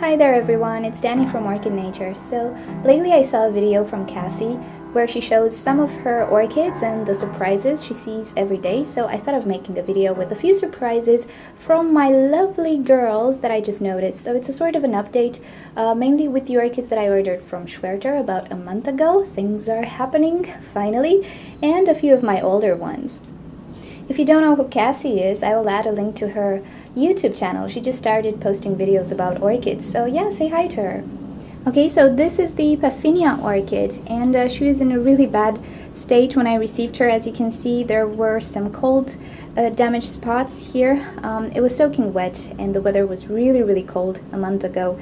Hi there everyone, it's Danny from Orchid Nature. So lately I saw a video from Cassie where she shows some of her orchids and the surprises she sees every day. So I thought of making a video with a few surprises from my lovely girls that I just noticed. So it's a sort of an update, mainly with the orchids that I ordered from Schwerter about a month ago. Things are happening, finally, and a few of my older ones. If you don't know who Cassie is, I will add a link to her YouTube channel. She just started posting videos about orchids, so yeah, say hi to her. Okay, so this is the Puffinia Orchid, and she was in a really bad state when I received her. As you can see, there were some cold damaged spots here. It was soaking wet and the weather was really cold a month ago.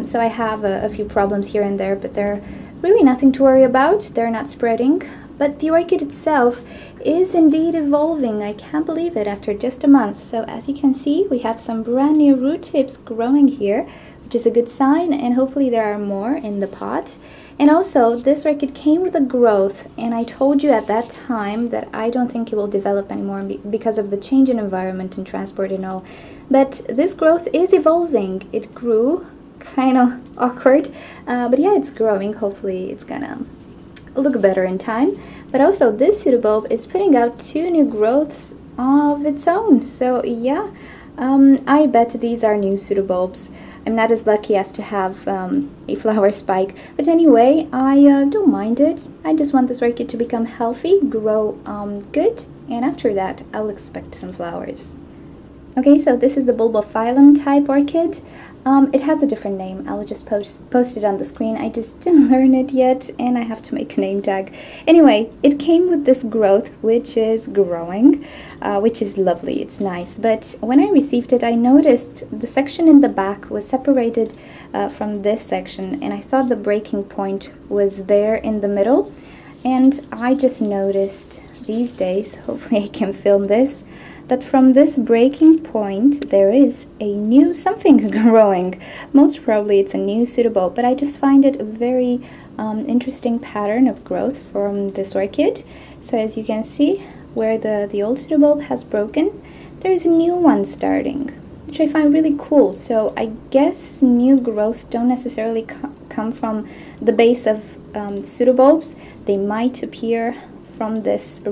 So I have a few problems here and there, but they're really nothing to worry about. They're not spreading. But the orchid itself is indeed evolving. I can't believe it after just a month. So as you can see, we have some brand new root tips growing here, which is a good sign, and hopefully there are more in the pot. And also, this orchid came with a growth, and I told you at that time that I don't think it will develop anymore because of the change in environment and transport and all. But this growth is evolving. It grew kind of awkward, but yeah, it's growing. Hopefully it's gonna look better in time. But also this pseudobulb is putting out 2 new growths of its own. So yeah, I bet these are new pseudobulbs. I'm not as lucky as to have a flower spike, but anyway, I don't mind it. I just want this orchid to become healthy, grow good, and after that I'll expect some flowers. Okay, so this is the Bulba Phylum type orchid. It has a different name. I will just post it on the screen. I just didn't learn it yet, and I have to make a name tag. Anyway, it came with this growth, which is growing, which is lovely. It's nice. But when I received it, I noticed the section in the back was separated from this section, and I thought the breaking point was there in the middle. And I just noticed these days, hopefully I can film this, that from this breaking point there is a new something growing. Most probably it's a new pseudobulb, but I just find it a very interesting pattern of growth from this orchid. So as you can see, where the old pseudobulb has broken, there is a new one starting, which I find really cool. So I guess new growths don't necessarily come from the base of pseudobulbs. They might appear from this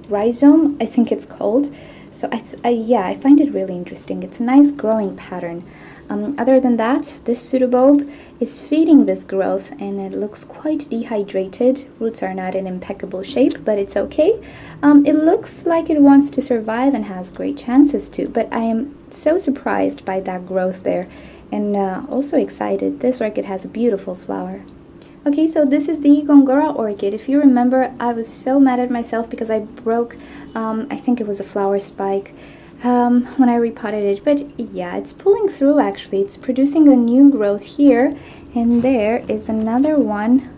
rhizome, I think it's called. So yeah, I find it really interesting. It's a nice growing pattern. Other than that, this pseudobulb is feeding this growth, and it looks quite dehydrated. Roots are not in impeccable shape, but it's okay. It looks like it wants to survive and has great chances to, but I am so surprised by that growth there, and also excited. This orchid has a beautiful flower. Okay, so this is the Gongora Orchid. If you remember, I was so mad at myself because I broke, I think it was a flower spike when I repotted it. But yeah, it's pulling through actually. It's producing a new growth here, and there is another one.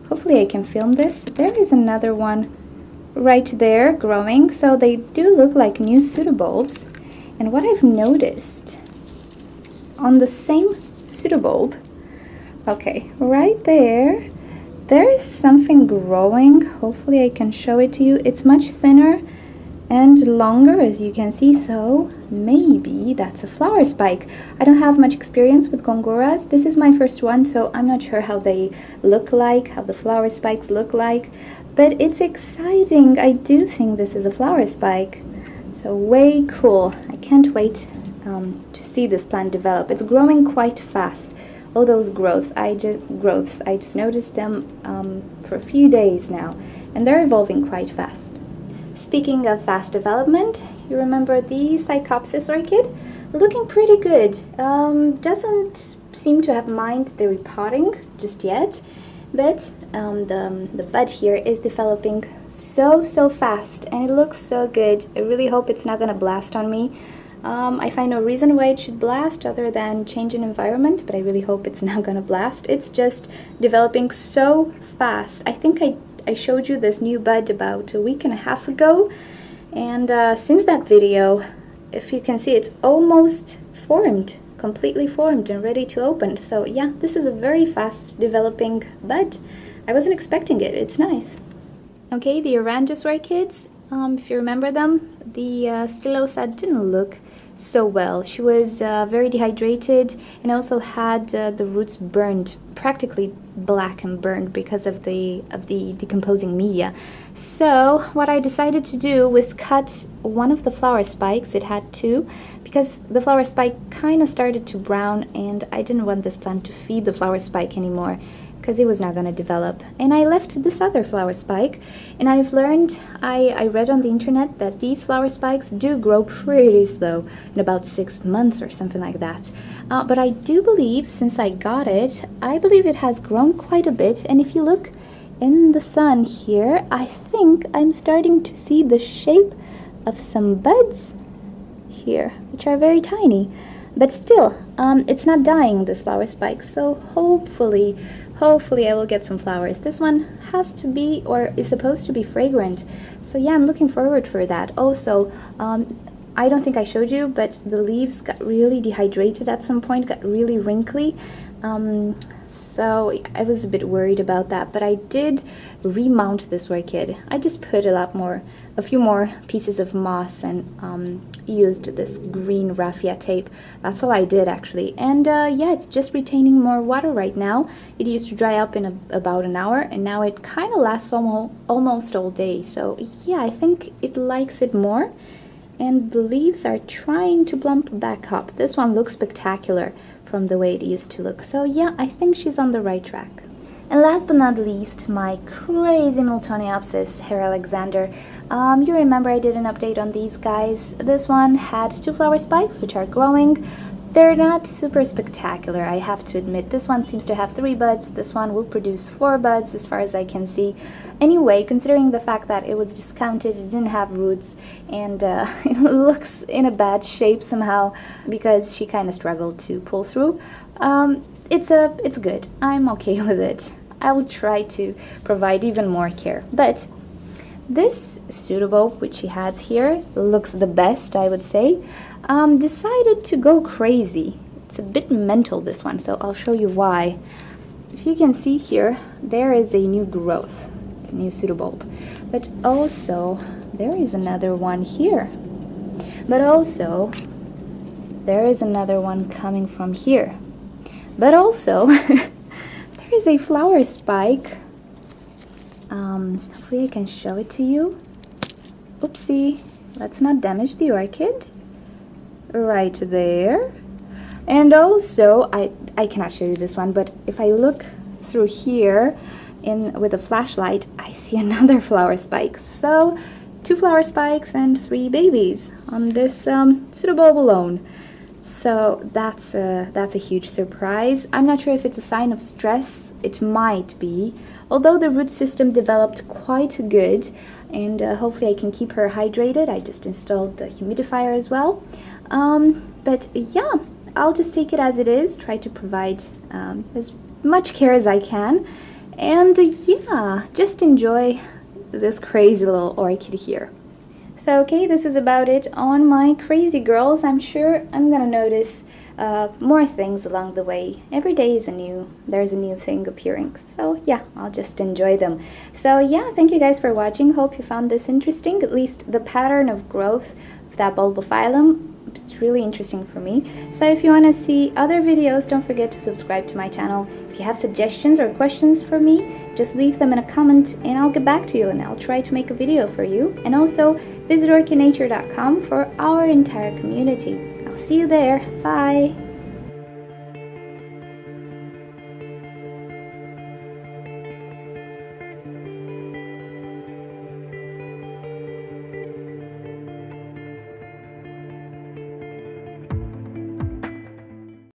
Hopefully I can film this. There is another one right there growing. So they do look like new pseudobulbs. And what I've noticed on the same pseudobulb, okay, right there, there's something growing. Hopefully I can show it to you. It's much thinner and longer, as you can see, so maybe that's a flower spike. I don't have much experience with Gongoras. This is my first one, so I'm not sure how they look like, how the flower spikes look like, but it's exciting. I do think this is a flower spike, so way cool. I can't wait to see this plant develop. It's growing quite fast. All those growths, I just noticed them for a few days now, and they're evolving quite fast. Speaking of fast development, you remember the Psychopsis orchid? Looking pretty good. Doesn't seem to have mind the repotting just yet, but the bud here is developing so fast, and it looks so good. I really hope it's not gonna blast on me. I find no reason why it should blast other than change in environment, but I really hope it's not gonna blast. It's just developing so fast. I think I showed you this new bud about a week and a half ago, and since that video, if you can see, it's almost formed, completely formed and ready to open. So yeah, this is a very fast developing bud. I wasn't expecting it. It's nice. Okay, the Oranges orchids, if you remember them, the Stylosa didn't look so well. She was very dehydrated and also had the roots burned, practically black and burned because of the decomposing media. So what I decided to do was cut one of the flower spikes. It had two, because the flower spike kind of started to brown, and I didn't want this plant to feed the flower spike anymore, because it was not going to develop. And I left this other flower spike, and I've learned, I read on the internet that these flower spikes do grow pretty slow, in about 6 months or something like that. But I do believe, since I got it, I believe it has grown quite a bit. And if you look in the sun here, I think I'm starting to see the shape of some buds here, which are very tiny. But still, it's not dying, this flower spike, so hopefully I will get some flowers. This one has to be, or is supposed to be, fragrant. So yeah, I'm looking forward for that. Also, I don't think I showed you, but the leaves got really dehydrated at some point, got really wrinkly. So I was a bit worried about that, but I did remount this orchid. I just put a few more pieces of moss and used this green raffia tape. That's all I did, actually. And yeah, it's just retaining more water right now. It used to dry up in about an hour, and now it kind of lasts almost all day. So yeah, I think it likes it more. And the leaves are trying to plump back up. This one looks spectacular from the way it used to look. So yeah, I think she's on the right track. And last but not least, my crazy Miltoniopsis Hair Alexander. You remember I did an update on these guys. This one had 2 flower spikes, which are growing. They're not super spectacular, I have to admit. This one seems to have 3 buds. This one will produce 4 buds as far as I can see. Anyway, considering the fact that it was discounted, it didn't have roots, and it looks in a bad shape somehow because she kind of struggled to pull through. It's good. I'm okay with it. I will try to provide even more care. But this pseudobulb, which she has here, looks the best, I would say. Decided to go crazy. It's a bit mental, this one, so I'll show you why. If you can see here, there is a new growth. It's a new pseudobulb. But also, there is another one here. But also, there is another one coming from here. But also, there is a flower spike. Hopefully I can show it to you. Oopsie, let's not damage the orchid. Right there. And also, I cannot show you this one, but if I look through here with a flashlight, I see another flower spike. So 2 flower spikes and 3 babies on this pseudobulb alone. So that's a huge surprise. I'm not sure if it's a sign of stress. It might be, although the root system developed quite good, and hopefully I can keep her hydrated. I just installed the humidifier as well. But yeah, I'll just take it as it is, try to provide as much care as I can, and yeah, just enjoy this crazy little orchid here. So okay, this is about it on my crazy girls. I'm sure I'm gonna notice more things along the way. Every day is there's a new thing appearing. So yeah, I'll just enjoy them. So yeah, thank you guys for watching. Hope you found this interesting, at least the pattern of growth of that Bulba phylum. It's really interesting for me. So if you want to see other videos, don't forget to subscribe to my channel. If you have suggestions or questions for me, just leave them in a comment and I'll get back to you, and I'll try to make a video for you. And also visit orchidnature.com for our entire community. I'll see you there. Bye!